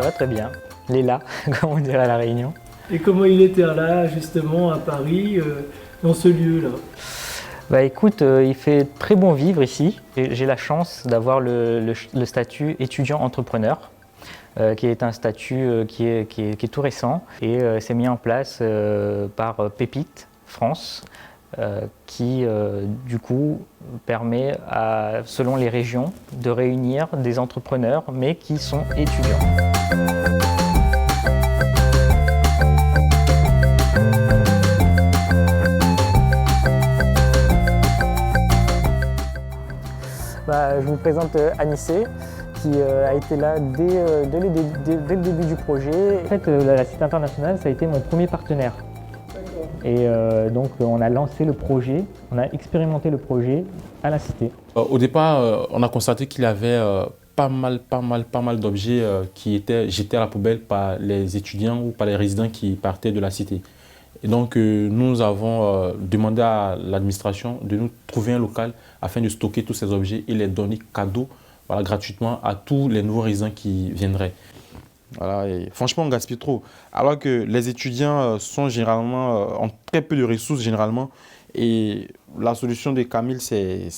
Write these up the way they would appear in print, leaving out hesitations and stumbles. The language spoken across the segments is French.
va très bien. Léla, comme on dirait à La Réunion. Et comment il était là, justement, à Paris, dans ce lieu-là? Bah écoute, il fait très bon vivre ici. J'ai la chance d'avoir le statut étudiant-entrepreneur, qui est un statut qui est tout récent et c'est mis en place par Pépite France, qui du coup permet, selon les régions, de réunir des entrepreneurs mais qui sont étudiants. Je vous présente Anissé, qui a été là dès le début du projet. En fait, la Cité Internationale, ça a été mon premier partenaire. Et donc, on a lancé le projet, on a expérimenté le projet à la Cité. Au départ, on a constaté qu'il y avait pas mal d'objets qui étaient jetés à la poubelle par les étudiants ou par les résidents qui partaient de la Cité. Et donc, nous avons demandé à l'administration de nous trouver un local afin de stocker tous ces objets et les donner cadeau, voilà, gratuitement à tous les nouveaux résidents qui viendraient. Voilà, et franchement, on gaspille trop. Alors que les étudiants sont généralement, ont très peu de ressources généralement. Et la solution de Camille, c'est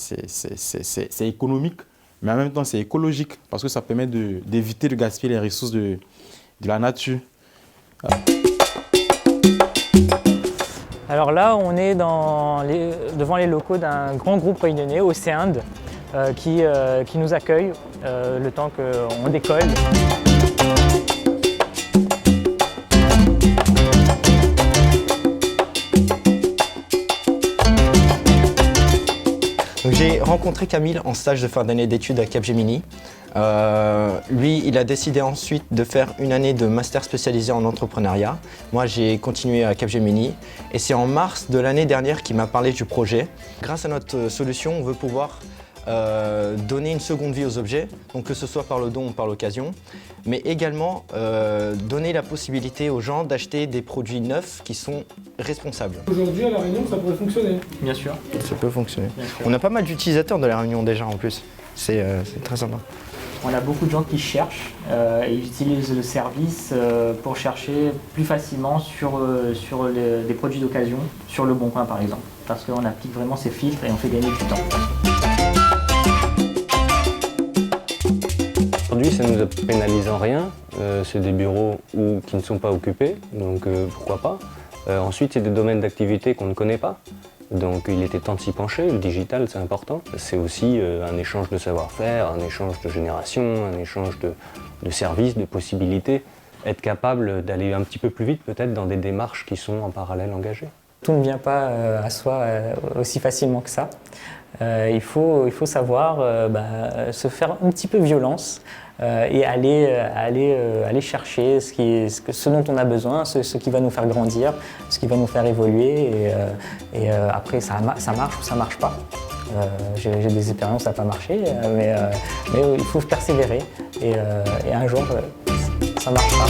économique, mais en même temps, c'est écologique parce que ça permet d'éviter de gaspiller les ressources de la nature. Voilà. Alors là, on est devant les locaux d'un grand groupe réunionnais, Océinde, qui nous accueille le temps qu'on décolle. J'ai rencontré Camille en stage de fin d'année d'études à Capgemini. Lui, il a décidé ensuite de faire une année de master spécialisé en entrepreneuriat. Moi, j'ai continué à Capgemini et c'est en mars de l'année dernière qu'il m'a parlé du projet. Grâce à notre solution, on veut pouvoir donner une seconde vie aux objets, donc que ce soit par le don ou par l'occasion, mais également donner la possibilité aux gens d'acheter des produits neufs qui sont responsables. Aujourd'hui, à La Réunion, ça pourrait fonctionner. Bien sûr. Ça peut fonctionner. On a pas mal d'utilisateurs de La Réunion déjà en plus. C'est très sympa. On a beaucoup de gens qui cherchent et utilisent le service pour chercher plus facilement sur des produits d'occasion, sur Le Bon Coin par exemple, parce qu'on applique vraiment ces filtres et on fait gagner du temps. Aujourd'hui, ça ne nous pénalise en rien. C'est des bureaux qui ne sont pas occupés, donc pourquoi pas. Ensuite, c'est des domaines d'activité qu'on ne connaît pas. Donc il était temps de s'y pencher, le digital c'est important. C'est aussi un échange de savoir-faire, un échange de génération, un échange de services, de possibilités. Être capable d'aller un petit peu plus vite peut-être dans des démarches qui sont en parallèle engagées. Tout ne vient pas à soi aussi facilement que ça. Il faut savoir se faire un petit peu violence et aller chercher ce dont on a besoin, ce qui va nous faire grandir, ce qui va nous faire évoluer. Et après, ça marche ou ça ne marche pas. J'ai des expériences, ça n'a pas marché, mais il faut persévérer et un jour, ça marchera.